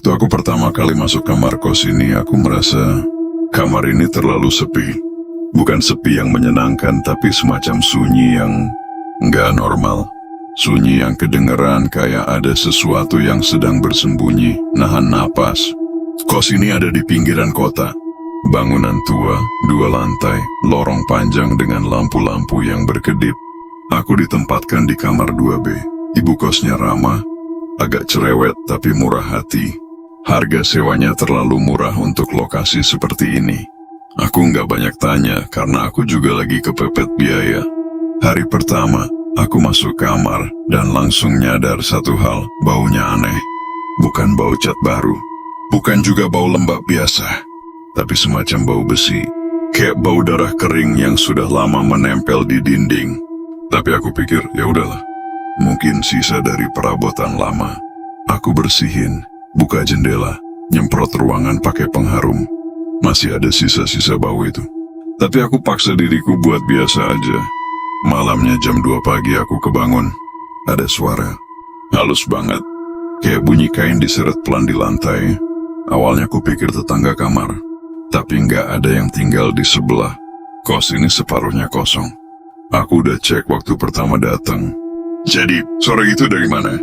Waktu aku pertama kali masuk kamar kos ini, aku merasa kamar ini terlalu sepi. Bukan sepi yang menyenangkan, tapi semacam sunyi yang nggak normal. Sunyi yang kedengeran kayak ada sesuatu yang sedang bersembunyi, nahan napas. Kos ini ada di pinggiran kota. Bangunan tua, 2 lantai, lorong panjang dengan lampu-lampu yang berkedip. Aku ditempatkan di kamar 2B. Ibu kosnya ramah, agak cerewet tapi murah hati. Harga sewanya terlalu murah untuk lokasi seperti ini. Aku nggak banyak tanya karena aku juga lagi kepepet biaya. Hari pertama, aku masuk kamar dan langsung nyadar satu hal, baunya aneh. Bukan bau cat baru, bukan juga bau lembab biasa, tapi semacam bau besi. Kayak bau darah kering yang sudah lama menempel di dinding. Tapi aku pikir, ya udahlah, mungkin sisa dari perabotan lama. Aku bersihin, buka jendela, nyemprot ruangan pakai pengharum. Masih ada sisa-sisa bau itu. Tapi aku paksa diriku buat biasa aja. Malamnya jam 2 pagi aku kebangun. Ada suara, halus banget, kayak bunyi kain diseret pelan di lantai. Awalnya aku pikir tetangga kamar, tapi nggak ada yang tinggal di sebelah. Kos ini separuhnya kosong. Aku udah cek waktu pertama datang. Jadi, suara itu dari mana?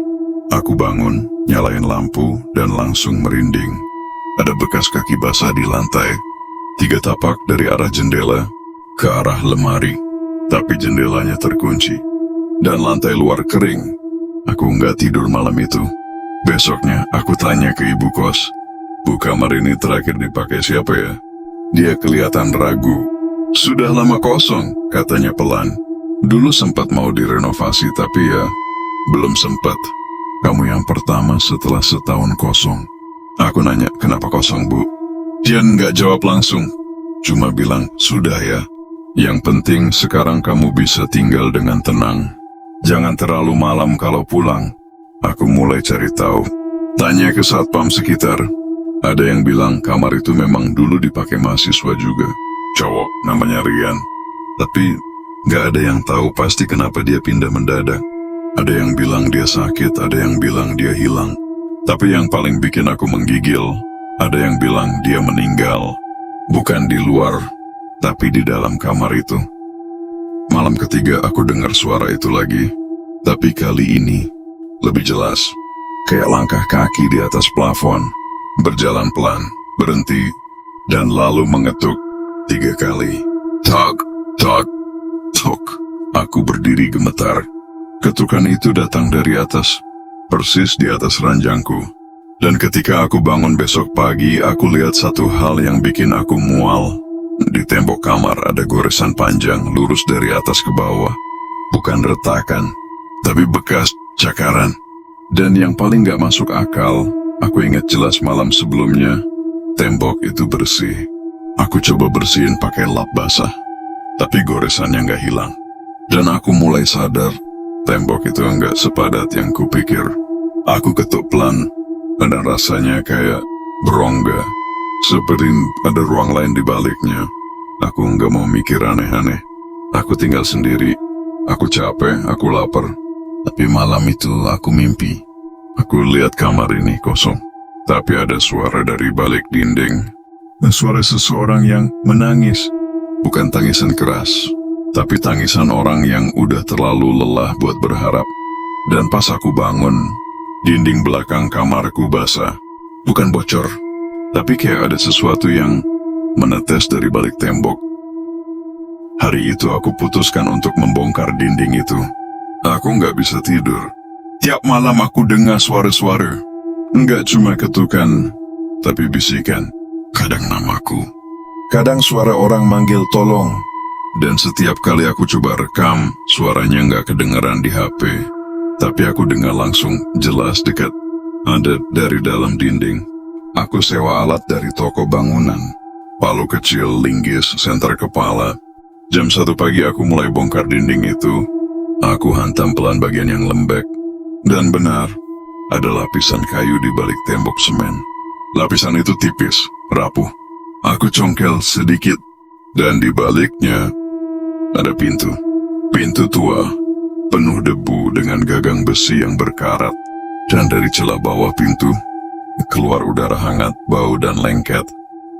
Aku bangun, nyalain lampu, dan langsung merinding. Ada bekas kaki basah di lantai. 3 tapak dari arah jendela ke arah lemari. Tapi jendelanya terkunci. Dan lantai luar kering. Aku nggak tidur malam itu. Besoknya aku tanya ke ibu kos. Bu, kamar ini terakhir dipakai siapa ya? Dia kelihatan ragu. Sudah lama kosong, katanya pelan. Dulu sempat mau direnovasi tapi ya, belum sempat. Kamu yang pertama setelah setahun kosong. Aku nanya, kenapa kosong, Bu? Dia nggak jawab langsung. Cuma bilang, sudah ya. Yang penting sekarang kamu bisa tinggal dengan tenang. Jangan terlalu malam kalau pulang. Aku mulai cari tahu. Tanya ke satpam sekitar. Ada yang bilang kamar itu memang dulu dipakai mahasiswa juga. Cowok, namanya Rian. Tapi nggak ada yang tahu pasti kenapa dia pindah mendadak. Ada yang bilang dia sakit, ada yang bilang dia hilang. Tapi yang paling bikin aku menggigil, ada yang bilang dia meninggal. Bukan di luar, tapi di dalam kamar itu. Malam ketiga aku dengar suara itu lagi. Tapi kali ini, lebih jelas. Kayak langkah kaki di atas plafon. Berjalan pelan, berhenti, dan lalu mengetuk 3 kali. Tok, tok, tok. Aku berdiri gemetar. Ketukan itu datang dari atas. Persis di atas ranjangku. Dan ketika aku bangun besok pagi, aku lihat satu hal yang bikin aku mual. Di tembok kamar ada goresan panjang lurus dari atas ke bawah. Bukan retakan, tapi bekas cakaran. Dan yang paling gak masuk akal, aku ingat jelas malam sebelumnya, tembok itu bersih. Aku coba bersihin pakai lap basah, tapi goresannya gak hilang. Dan aku mulai sadar, tembok itu enggak sepadat yang kupikir. Aku ketuk pelan, dan rasanya kayak berongga. Seperti ada ruang lain di baliknya. Aku enggak mau mikir aneh-aneh. Aku tinggal sendiri. Aku capek, aku lapar. Tapi malam itu aku mimpi. Aku lihat kamar ini kosong. Tapi ada suara dari balik dinding. Suara seseorang yang menangis. Bukan tangisan keras, tapi tangisan orang yang udah terlalu lelah buat berharap. Dan pas aku bangun, dinding belakang kamarku basah. Bukan bocor, tapi kayak ada sesuatu yang menetes dari balik tembok. Hari itu aku putuskan untuk membongkar dinding itu. Aku nggak bisa tidur. Tiap malam aku dengar suara-suara. Nggak cuma ketukan, tapi bisikan. Kadang namaku. Kadang suara orang manggil tolong. Dan setiap kali aku coba rekam, suaranya nggak kedengeran di HP. Tapi aku dengar langsung, jelas dekat. Ada dari dalam dinding. Aku sewa alat dari toko bangunan. Palu kecil, linggis, senter kepala. Jam 1 pagi aku mulai bongkar dinding itu. Aku hantam pelan bagian yang lembek. Dan benar, ada lapisan kayu di balik tembok semen. Lapisan itu tipis, rapuh. Aku congkel sedikit. Dan di baliknya ada pintu. Pintu tua, penuh debu dengan gagang besi yang berkarat. Dan dari celah bawah pintu, Keluar udara hangat, bau dan lengket.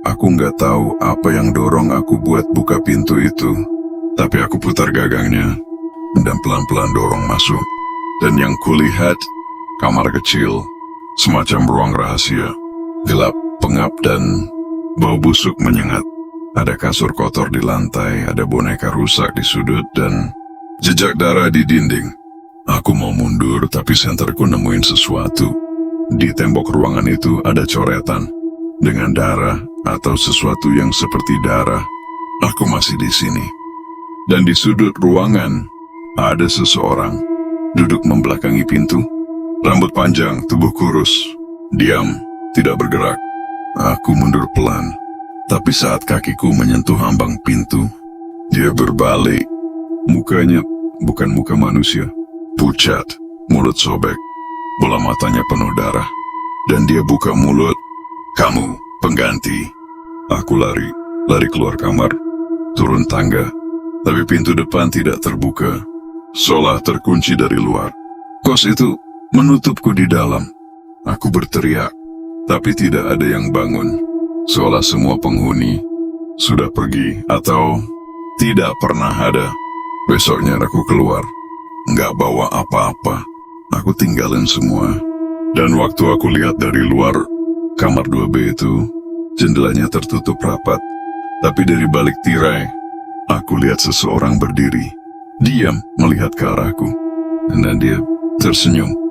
Aku nggak tahu apa yang dorong aku buat buka pintu itu. Tapi aku putar gagangnya dan pelan-pelan dorong masuk. Dan yang kulihat, kamar kecil, semacam ruang rahasia. Gelap, pengap dan bau busuk menyengat. Ada kasur kotor di lantai, ada boneka rusak di sudut dan jejak darah di dinding. Aku mau mundur tapi senterku nemuin sesuatu. Di tembok ruangan itu ada coretan dengan darah atau sesuatu yang seperti darah. Aku masih di sini. Dan di sudut ruangan ada seseorang duduk membelakangi pintu. Rambut panjang, tubuh kurus, diam, tidak bergerak. Aku mundur pelan, tapi saat kakiku menyentuh ambang pintu, dia berbalik. Mukanya bukan muka manusia, pucat, mulut sobek, bola matanya penuh darah. Dan dia buka mulut. "Kamu, pengganti." Aku lari keluar kamar, turun tangga, tapi pintu depan tidak terbuka, seolah terkunci dari luar. Kos itu menutupku di dalam. Aku berteriak, tapi tidak ada yang bangun, seolah semua penghuni sudah pergi atau tidak pernah ada. Besoknya aku keluar, nggak bawa apa-apa. Aku tinggalin semua. Dan waktu aku lihat dari luar kamar 2B itu, jendelanya tertutup rapat. Tapi dari balik tirai, aku lihat seseorang berdiri, diam melihat ke arahku. Dan dia tersenyum.